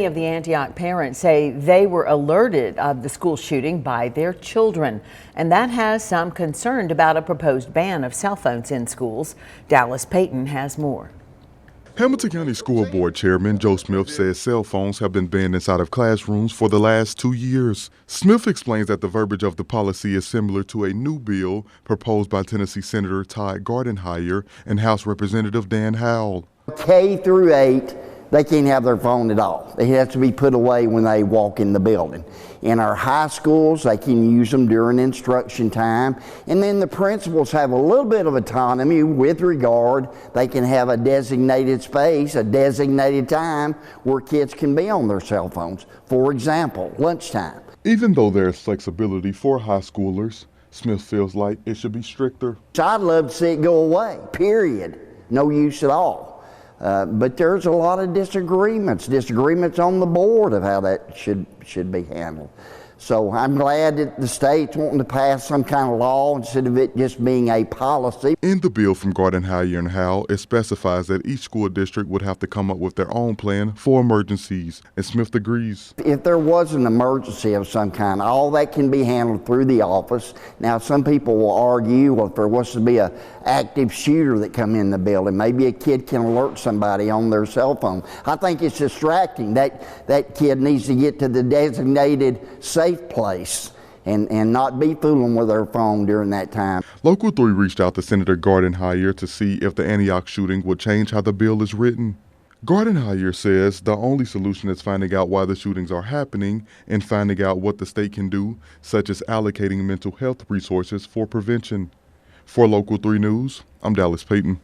Many of the Antioch parents say they were alerted of the school shooting by their children, and that has some concerned about a proposed ban of cell phones in schools. Dallas Payton has more. Hamilton County School Board Chairman Joe Smith says cell phones have been banned inside of classrooms for the last 2 years. Smith explains that the verbiage of the policy is similar to a new bill proposed by Tennessee Senator Todd Gardenhire and House Representative Dan Howell. K through 8, they can't have their phone at all. They have to be put away when they walk in the building. In our high schools, they can use them during instruction time. And then the principals have a little bit of autonomy with regard. They can have a designated space, a designated time where kids can be on their cell phones. For example, lunchtime. Even though there's flexibility for high schoolers, Smith feels like it should be stricter. I'd love to see it go away, period. No use at all. But there's a lot of disagreements on the board of how that should be handled. So I'm glad that the state's wanting to pass some kind of law instead of it just being a policy. In the bill from Gardenhire and Howell, it specifies that each school district would have to come up with their own plan for emergencies, and Smith agrees. If there was an emergency of some kind, all that can be handled through the office. Now, some people will argue, well, if there was to be an active shooter that come in the building, maybe a kid can alert somebody on their cell phone. I think it's distracting. That kid needs to get to the designated safe place and not be fooling with their phone during that time. Local 3 reached out to Senator Gardenhire to see if the Antioch shooting would change how the bill is written. Gardenhire says the only solution is finding out why the shootings are happening and finding out what the state can do, such as allocating mental health resources for prevention. For Local 3 News, I'm Dallas Payton.